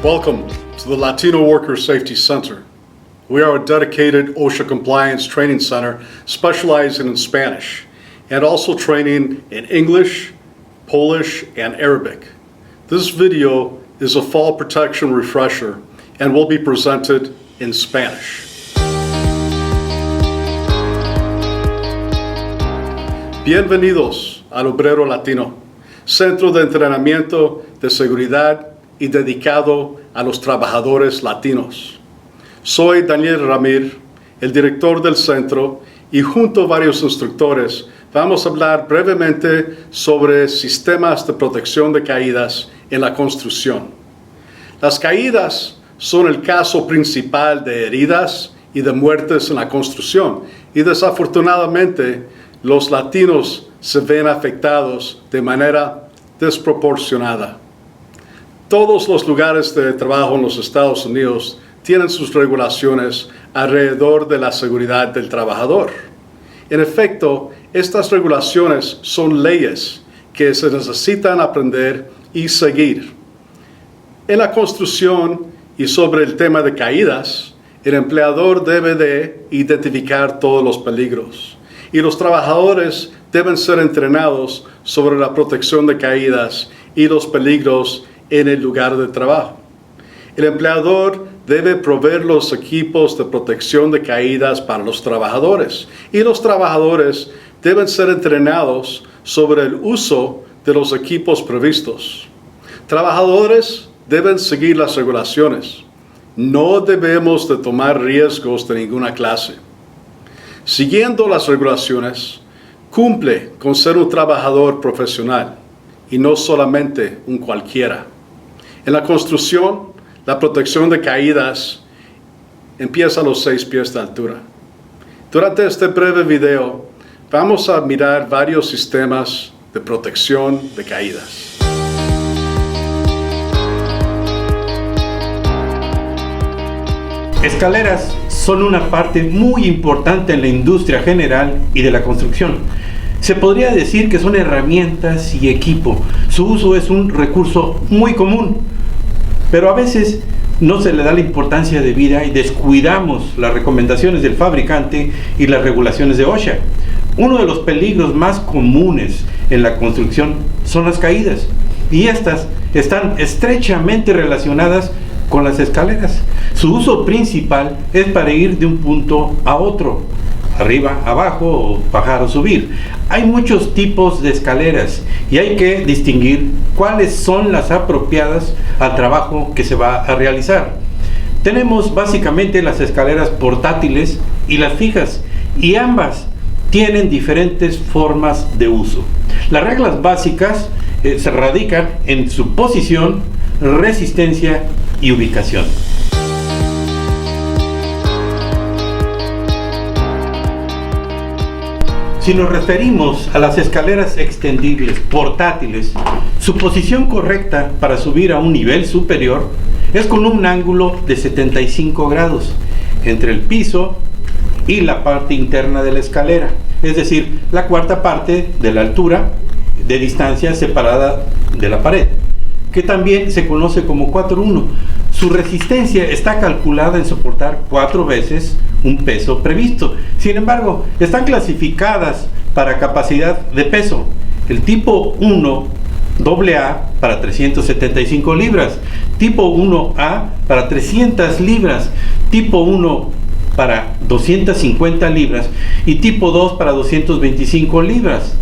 Welcome to the Latino Worker Safety Center. We are a dedicated OSHA compliance training center specializing in Spanish and also training in English, Polish, and Arabic. This video is a fall protection refresher and will be presented in Spanish. Bienvenidos al Obrero Latino, centro de entrenamiento de seguridad y dedicado a los trabajadores latinos. Soy Daniel Ramírez, el director del centro, y junto a varios instructores vamos a hablar brevemente sobre sistemas de protección de caídas en la construcción. Las caídas son el caso principal de heridas y de muertes en la construcción, y desafortunadamente los latinos se ven afectados de manera desproporcionada. Todos los lugares de trabajo en los Estados Unidos tienen sus regulaciones alrededor de la seguridad del trabajador. En efecto, estas regulaciones son leyes que se necesitan aprender y seguir. En la construcción y sobre el tema de caídas, el empleador debe de identificar todos los peligros y los trabajadores deben ser entrenados sobre la protección de caídas y los peligros en el lugar de trabajo. El empleador debe proveer los equipos de protección de caídas para los trabajadores y los trabajadores deben ser entrenados sobre el uso de los equipos previstos. Trabajadores deben seguir las regulaciones. No debemos de tomar riesgos de ninguna clase. Siguiendo las regulaciones, cumple con ser un trabajador profesional y no solamente un cualquiera. En la construcción, la protección de caídas empieza a los 6 pies de altura. Durante este breve video, vamos a mirar varios sistemas de protección de caídas. Escaleras son una parte muy importante en la industria general y de la construcción. Se podría decir que son herramientas y equipo. Su uso es un recurso muy común, pero a veces no se le da la importancia debida y descuidamos las recomendaciones del fabricante y las regulaciones de OSHA. Uno de los peligros más comunes en la construcción son las caídas, y estas están estrechamente relacionadas con las escaleras. Su uso principal es para ir de un punto a otro, arriba, abajo, o bajar o subir. Hay muchos tipos de escaleras y hay que distinguir cuáles son las apropiadas al trabajo que se va a realizar. Tenemos básicamente las escaleras portátiles y las fijas, y ambas tienen diferentes formas de uso. Las reglas básicas se radican en su posición, resistencia y ubicación. Si nos referimos a las escaleras extendibles portátiles, su posición correcta para subir a un nivel superior es con un ángulo de 75 grados entre el piso y la parte interna de la escalera, es decir, la cuarta parte de la altura de distancia separada de la pared, que también se conoce como 4:1. Su resistencia está calculada en soportar 4 veces un peso previsto. Sin embargo, están clasificadas para capacidad de peso. El tipo 1 AA para 375 libras, tipo 1A para 300 libras, tipo 1 para 250 libras y tipo 2 para 225 libras.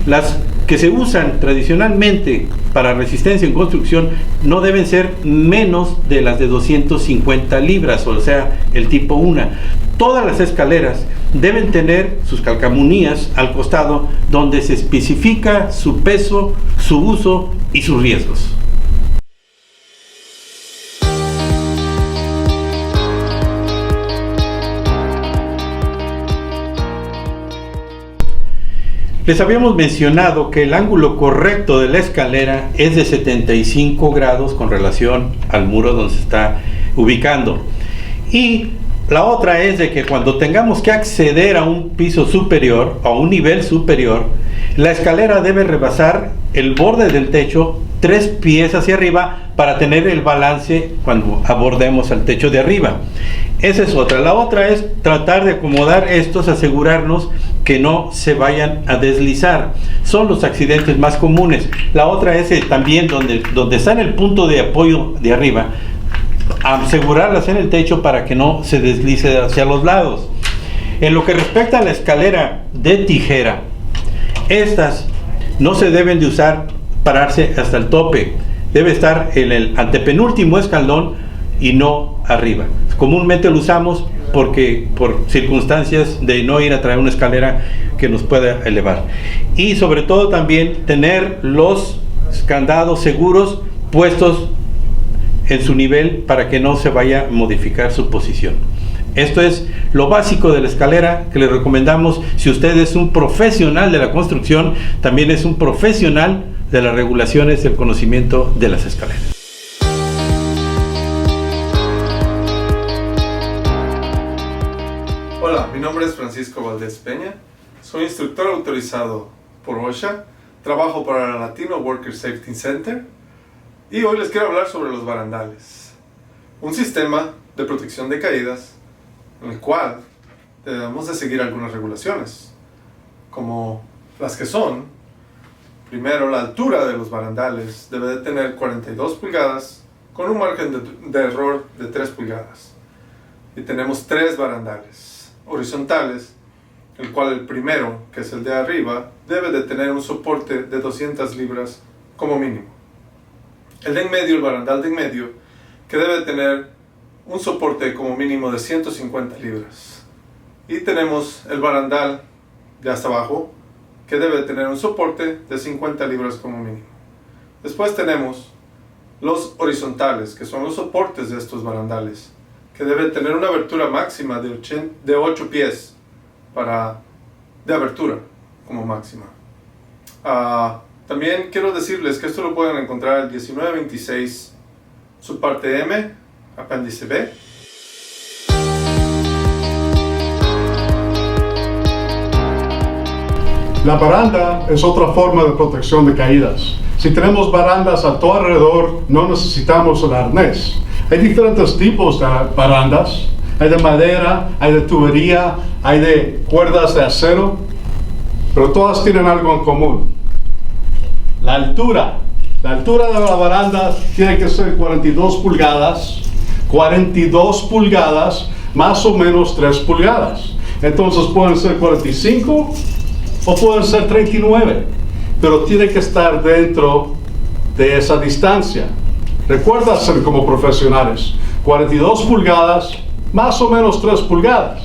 Las que se usan tradicionalmente para resistencia en construcción no deben ser menos de las de 250 libras, o sea, el tipo 1. Todas las escaleras deben tener sus calcamonías al costado donde se especifica su peso, su uso y sus riesgos. Les habíamos mencionado que el ángulo correcto de la escalera es de 75 grados con relación al muro donde se está ubicando. Y la otra es de que cuando tengamos que acceder a un piso superior, a un nivel superior, la escalera debe rebasar el borde del techo 3 pies hacia arriba para tener el balance cuando abordemos al techo de arriba. Esa es otra. La otra es tratar de acomodar estos, asegurarnos que no se vayan a deslizar. Son los accidentes más comunes. La otra es también donde está en el punto de apoyo de arriba, asegurarlas en el techo para que no se deslice hacia los lados. En lo que respecta a la escalera de tijera, estas no se deben de usar pararse hasta el tope. Debe estar en el antepenúltimo escalón y no arriba. Comúnmente lo usamos porque por circunstancias de no ir a traer una escalera que nos pueda elevar. Y sobre todo también tener los candados seguros puestos en su nivel para que no se vaya a modificar su posición. Esto es lo básico de la escalera que le recomendamos. Si usted es un profesional de la construcción, también es un profesional de las regulaciones del conocimiento de las escaleras. Hola, mi nombre es Francisco Valdés Peña, soy instructor autorizado por OSHA, trabajo para la Latino Worker Safety Center y hoy les quiero hablar sobre los barandales, un sistema de protección de caídas en el cual debemos de seguir algunas regulaciones, como las que son: primero, la altura de los barandales debe de tener 42 pulgadas con un margen de error de 3 pulgadas. Y tenemos 3 barandales horizontales, el cual el primero, que es el de arriba, debe de tener un soporte de 200 libras como mínimo. El de en medio, el barandal de en medio, que debe de tener un soporte como mínimo de 150 libras. Y tenemos el barandal de hasta abajo, que debe de tener un soporte de 50 libras como mínimo. Después tenemos los horizontales, que son los soportes de estos barandales, que debe tener una abertura máxima de 8 pies de abertura como máxima. También quiero decirles que esto lo pueden encontrar en el 1926, subparte M, apéndice B. La baranda es otra forma de protección de caídas. Si tenemos barandas a todo alrededor, no necesitamos el arnés. Hay diferentes tipos de barandas. Hay de madera, hay de tubería, hay de cuerdas de acero, pero todas tienen algo en común. La altura. La altura de la baranda tiene que ser 42 pulgadas. 42 pulgadas, más o menos 3 pulgadas. Entonces pueden ser 45 o pueden ser 39, pero tiene que estar dentro de esa distancia. Recuerda ser como profesionales, 42 pulgadas, más o menos 3 pulgadas.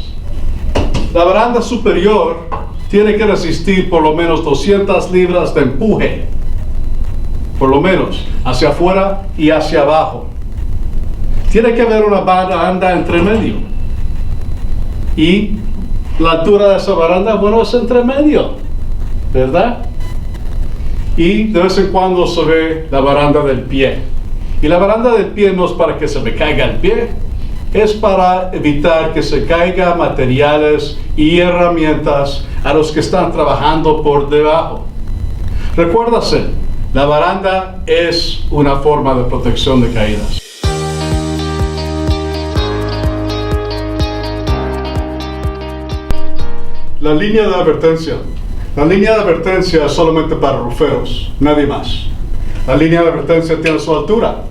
La baranda superior tiene que resistir por lo menos 200 libras de empuje, por lo menos, hacia afuera y hacia abajo. Tiene que haber una baranda entre medio. Y la altura de esa baranda, bueno, es entre medio, ¿verdad? Y de vez en cuando se ve la baranda del pie. Y la baranda del pie no es para que se me caiga el pie, es para evitar que se caigan materiales y herramientas a los que están trabajando por debajo. Recuérdase, la baranda es una forma de protección de caídas. La línea de advertencia. La línea de advertencia es solamente para ruferos, nadie más. La línea de advertencia tiene su altura,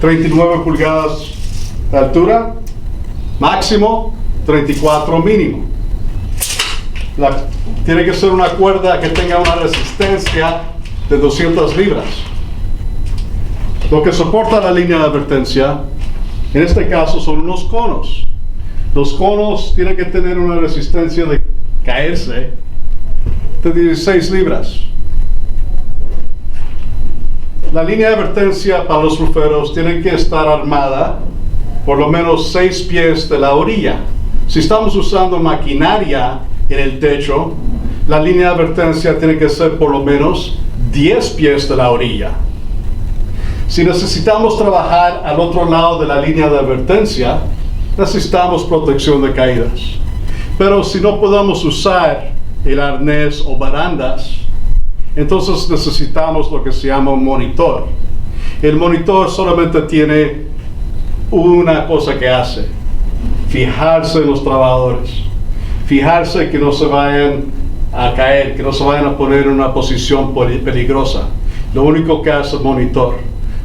39 pulgadas de altura, máximo 34 mínimo. Tiene que ser una cuerda que tenga una resistencia de 200 libras. Lo que soporta la línea de advertencia, en este caso, son unos conos. Los conos tienen que tener una resistencia de caerse de 16 libras. La línea de advertencia para los ruferos tiene que estar armada por lo menos 6 pies de la orilla. Si estamos usando maquinaria en el techo, la línea de advertencia tiene que ser por lo menos 10 pies de la orilla. Si necesitamos trabajar al otro lado de la línea de advertencia, necesitamos protección de caídas. Pero si no podemos usar el arnés o barandas, Entonces necesitamos lo que se llama un monitor. El monitor solamente tiene una cosa que hace: fijarse en los trabajadores, fijarse que no se vayan a caer, que no se vayan a poner en una posición peligrosa. Lo único que hace el monitor.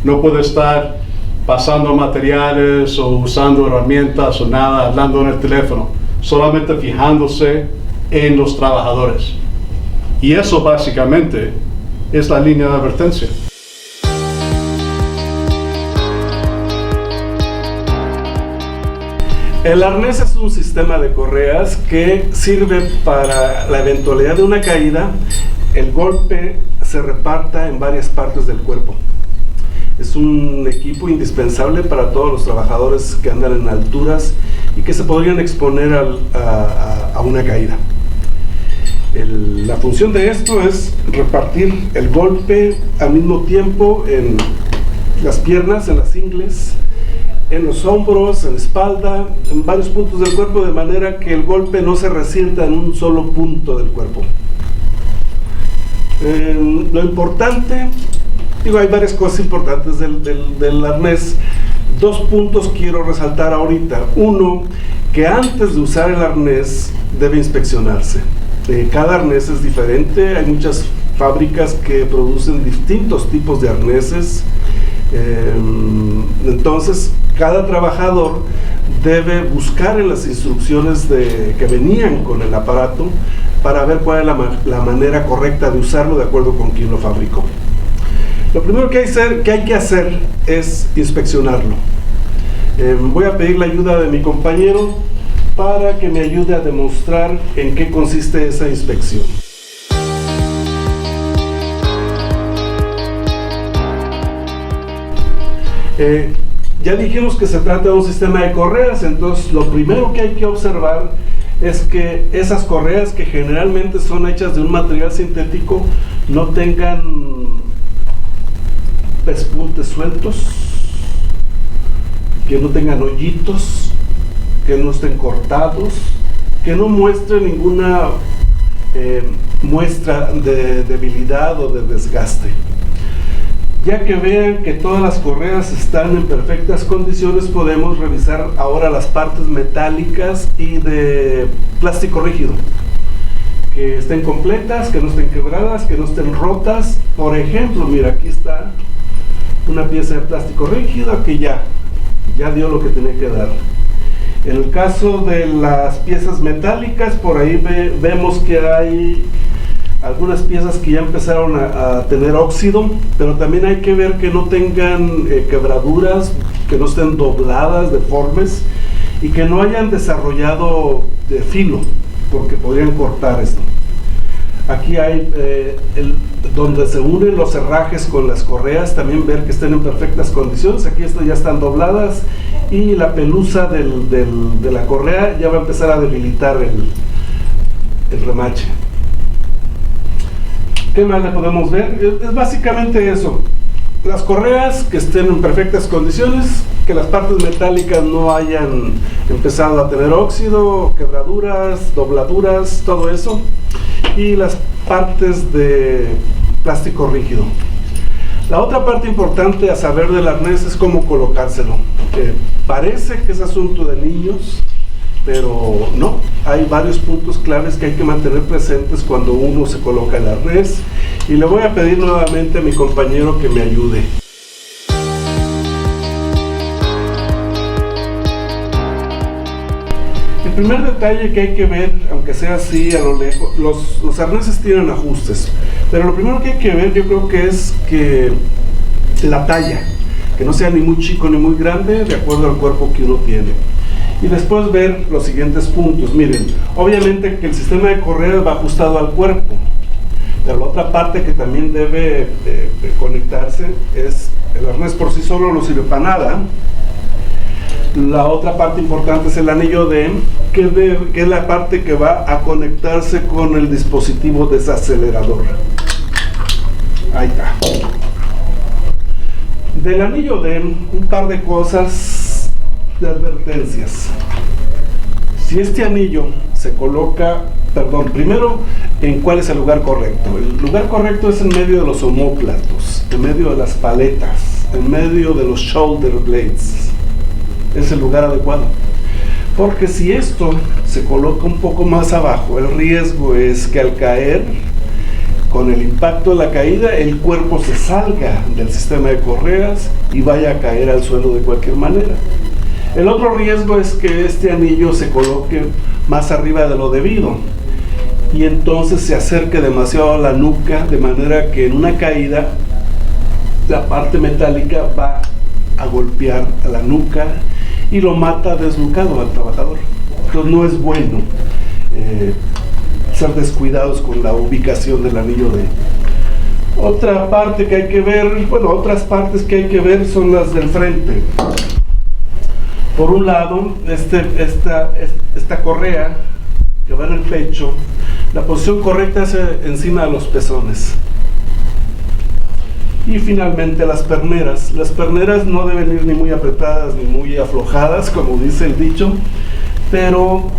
No puede estar pasando materiales o usando herramientas o nada, hablando en el teléfono, solamente fijándose en los trabajadores. Y eso básicamente es la línea de advertencia. El arnés es un sistema de correas que sirve para la eventualidad de una caída, el golpe se reparta en varias partes del cuerpo. Es un equipo indispensable para todos los trabajadores que andan en alturas y que se podrían exponer a una caída. La función de esto es repartir el golpe al mismo tiempo en las piernas, en las ingles, en los hombros, en la espalda, en varios puntos del cuerpo, de manera que el golpe no se resienta en un solo punto del cuerpo. Lo importante, hay varias cosas importantes del arnés. 2 puntos quiero resaltar ahorita. Uno, que antes de usar el arnés debe inspeccionarse. Cada arnés es diferente, hay muchas fábricas que producen distintos tipos de arneses. Entonces, cada trabajador debe buscar en las instrucciones que venían con el aparato para ver cuál es la manera correcta de usarlo de acuerdo con quien lo fabricó. Lo primero que hay que hacer es inspeccionarlo. Voy a pedir la ayuda de mi compañero para que me ayude a demostrar en qué consiste esa inspección. Ya dijimos que se trata de un sistema de correas, entonces lo primero que hay que observar es que esas correas, que generalmente son hechas de un material sintético, no tengan pespuntes sueltos, que no tengan hoyitos, que no estén cortados, que no muestren ninguna muestra de debilidad o de desgaste. Ya que vean que todas las correas están en perfectas condiciones, podemos revisar ahora las partes metálicas y de plástico rígido. Que estén completas, que no estén quebradas, que no estén rotas. Por ejemplo, mira, aquí está una pieza de plástico rígido que ya dio lo que tenía que dar. En el caso de las piezas metálicas, por ahí vemos que hay algunas piezas que ya empezaron a tener óxido, pero también hay que ver que no tengan quebraduras, que no estén dobladas, deformes, y que no hayan desarrollado de filo, porque podrían cortar esto. Aquí hay donde se unen los herrajes con las correas, también ver que estén en perfectas condiciones. Aquí estas ya están dobladas y la pelusa de la correa ya va a empezar a debilitar el remache. ¿Qué más le podemos ver? Es básicamente eso. Las correas que estén en perfectas condiciones, que las partes metálicas no hayan empezado a tener óxido, quebraduras, dobladuras, todo eso. Y las partes de plástico rígido. La otra parte importante a saber del arnés es cómo colocárselo. Parece que es asunto de niños, pero no, hay varios puntos claves que hay que mantener presentes cuando uno se coloca el arnés, y le voy a pedir nuevamente a mi compañero que me ayude. El primer detalle que hay que ver, aunque sea así a lo lejos, los arneses tienen ajustes, pero lo primero que hay que ver, yo creo que es que la talla, que no sea ni muy chico ni muy grande, de acuerdo al cuerpo que uno tiene. Y después ver los siguientes puntos. Miren, obviamente que el sistema de correas va ajustado al cuerpo, pero la otra parte que también debe conectarse es el arnés por sí solo, no sirve para nada. La otra parte importante es el anillo DEM, que es la parte que va a conectarse con el dispositivo desacelerador. Ahí está. Del anillo DEM, un par de cosas de advertencias. Si este anillo se coloca, primero en cuál es el lugar correcto. El lugar correcto es en medio de los omóplatos, en medio de las paletas, en medio de los shoulder blades. Es el lugar adecuado. Porque si esto se coloca un poco más abajo, el riesgo es que al caer, con el impacto de la caída, el cuerpo se salga del sistema de correas y vaya a caer al suelo de cualquier manera. El otro riesgo es que este anillo se coloque más arriba de lo debido y entonces se acerque demasiado a la nuca, de manera que en una caída la parte metálica va a golpear a la nuca y lo mata desnucado al trabajador. Entonces no es bueno ser descuidados con la ubicación del anillo de... Otra parte que hay que ver, otras partes que hay que ver son las del frente. Por un lado, esta correa que va en el pecho, la posición correcta es encima de los pezones. Y finalmente las perneras. Las perneras no deben ir ni muy apretadas ni muy aflojadas, como dice el dicho, pero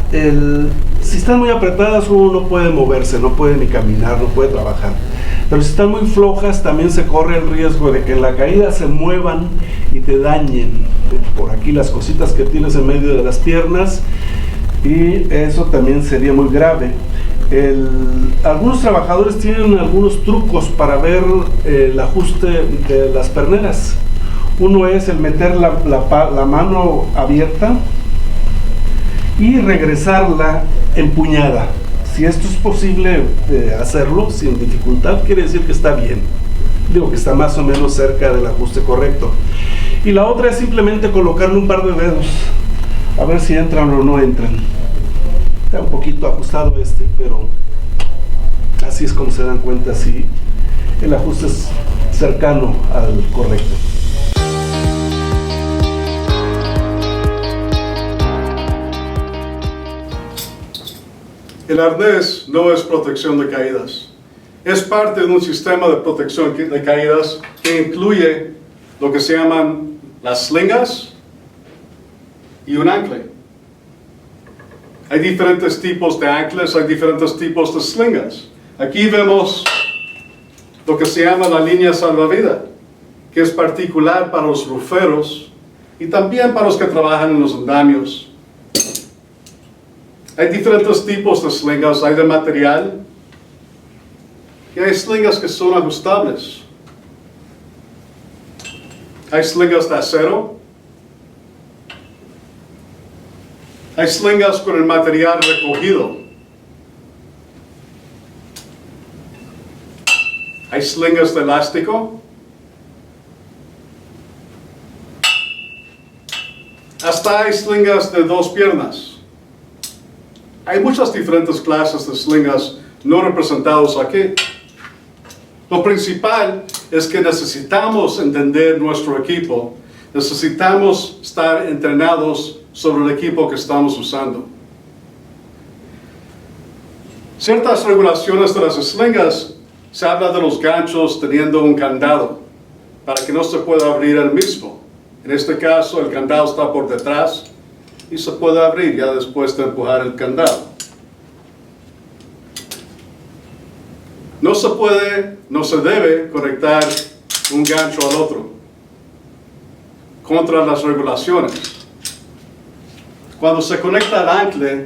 si están muy apretadas uno no puede moverse, no puede ni caminar, no puede trabajar. Pero si están muy flojas también se corre el riesgo de que en la caída se muevan y te dañen por aquí las cositas que tienes en medio de las piernas, y eso también sería muy grave. Algunos trabajadores tienen algunos trucos para ver el ajuste de las perneras. Uno es el meter la mano abierta y regresarla empuñada. Si esto es posible hacerlo sin dificultad, quiere decir que está bien. Digo que está más o menos cerca del ajuste correcto. Y la otra es simplemente colocarle un par de dedos, a ver si entran o no entran. Está un poquito ajustado pero así es como se dan cuenta si el ajuste es cercano al correcto. El arnés no es protección de caídas. Es parte de un sistema de protección de caídas que incluye lo que se llaman las slingas y un ancla. Hay diferentes tipos de anclas, hay diferentes tipos de slingas. Aquí vemos lo que se llama la línea salvavidas, que es particular para los ruferos y también para los que trabajan en los andamios. Hay diferentes tipos de slingas, hay de material y hay slingas que son ajustables. Hay slingas de acero. Hay slingas con el material recogido. Hay slingas de elástico. Hasta hay slingas de 2 piernas. Hay muchas diferentes clases de slingas no representados aquí. Lo principal es que necesitamos entender nuestro equipo. Necesitamos estar entrenados sobre el equipo que estamos usando. Ciertas regulaciones de las slingas, se habla de los ganchos teniendo un candado para que no se pueda abrir el mismo. En este caso el candado está por detrás y se puede abrir ya después de empujar el candado. No se debe conectar un gancho al otro contra las regulaciones. Cuando se conecta al ancla,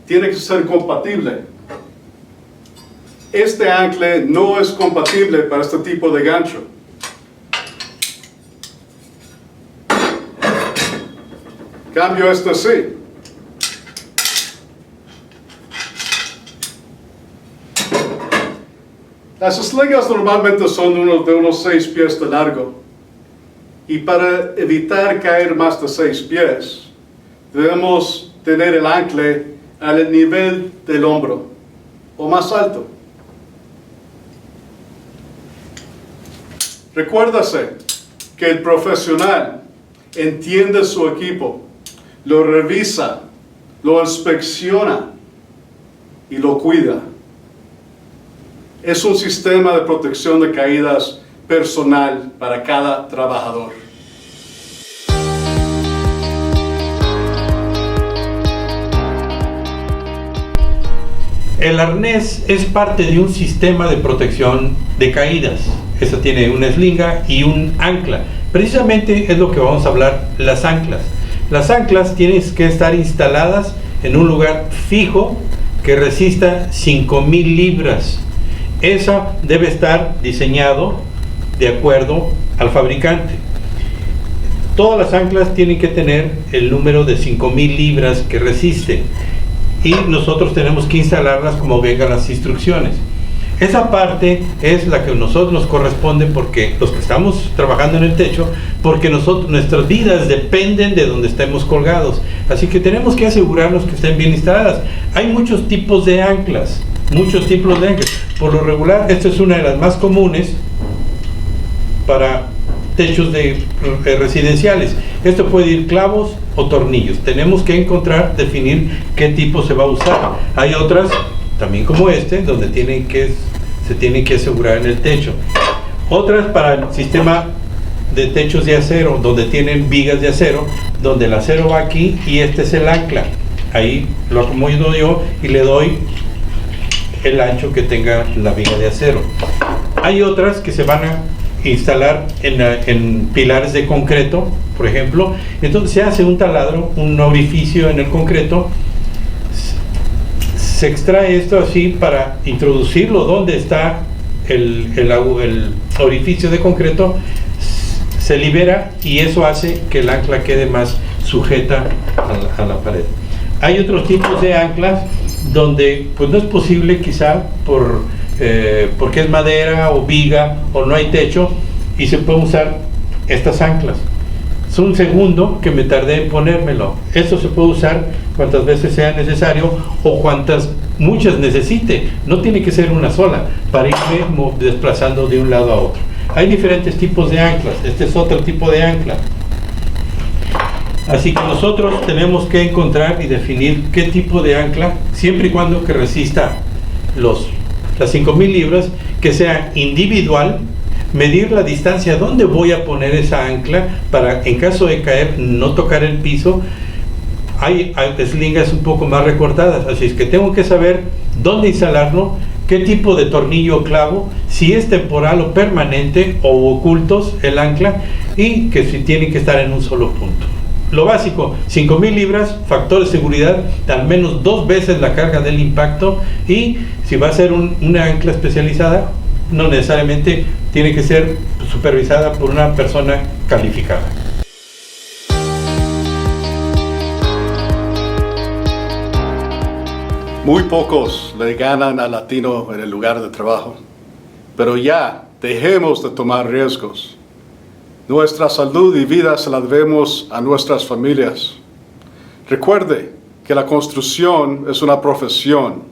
tiene que ser compatible. Este ancla no es compatible para este tipo de gancho. Cambio este sí. Las slingas normalmente son de unos 6 pies de largo. Y para evitar caer más de 6 pies, debemos tener el ancla al nivel del hombro o más alto. Recuérdase que el profesional entiende su equipo, lo revisa, lo inspecciona y lo cuida. Es un sistema de protección de caídas personal para cada trabajador. El arnés es parte de un sistema de protección de caídas. Eso tiene una eslinga y un ancla. Precisamente es lo que vamos a hablar, las anclas. Las anclas tienen que estar instaladas en un lugar fijo que resista 5,000 libras. Esa debe estar diseñado de acuerdo al fabricante. Todas las anclas tienen que tener el número de 5,000 libras que resiste, y nosotros tenemos que instalarlas como vengan las instrucciones. Esa parte es la que a nosotros nos corresponde, porque los que estamos trabajando en el techo, porque nuestras vidas dependen de donde estemos colgados. Así que tenemos que asegurarnos que estén bien instaladas. Hay muchos tipos de anclas, Por lo regular, esta es una de las más comunes para techos residenciales. Esto puede ir clavos o tornillos. Tenemos que definir qué tipo se va a usar. Hay otras, también como donde se tienen que asegurar en el techo. Otras para el sistema de techos de acero, donde tienen vigas de acero, donde el acero va aquí y este es el ancla. Ahí lo acomodo yo y le doy el ancho que tenga la viga de acero. Hay otras que se van a instalar en pilares de concreto, por ejemplo. Entonces se hace un taladro, un orificio en el concreto, se extrae esto así para introducirlo donde está el orificio de concreto, se libera y eso hace que el ancla quede más sujeta a la pared. Hay otros tipos de anclas donde pues no es posible, quizá porque es madera o viga o no hay techo, y se pueden usar estas anclas. Es un segundo que me tardé en ponérmelo. Esto se puede usar cuantas veces sea necesario o muchas necesite. No tiene que ser una sola para irme desplazando de un lado a otro. Hay diferentes tipos de anclas. Este es otro tipo de ancla. Así que nosotros tenemos que encontrar y definir qué tipo de ancla, siempre y cuando que resista las 5,000 libras, que sea individual, medir la distancia donde voy a poner esa ancla para, en caso de caer, no tocar el piso. Hay eslingas un poco más recortadas, así es que tengo que saber dónde instalarlo, qué tipo de tornillo o clavo, si es temporal o permanente o ocultos el ancla, y que si tienen que estar en un solo punto. Lo básico, 5,000 libras, factor de seguridad de al menos 2 veces la carga del impacto, y si va a ser una ancla especializada, no necesariamente tiene que ser supervisada por una persona calificada. Muy pocos le ganan al latino en el lugar de trabajo, pero ya dejemos de tomar riesgos. Nuestra salud y vida se la debemos a nuestras familias. Recuerde que la construcción es una profesión,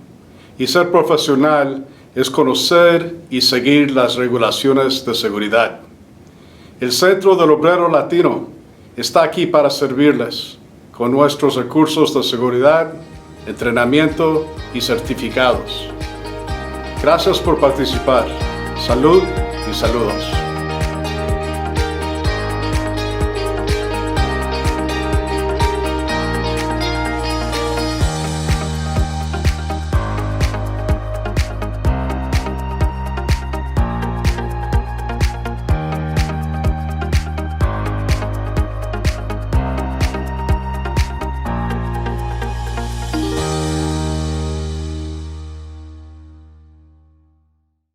y ser profesional es conocer y seguir las regulaciones de seguridad. El Centro del Obrero Latino está aquí para servirles con nuestros recursos de seguridad, entrenamiento y certificados. Gracias por participar. Salud y saludos.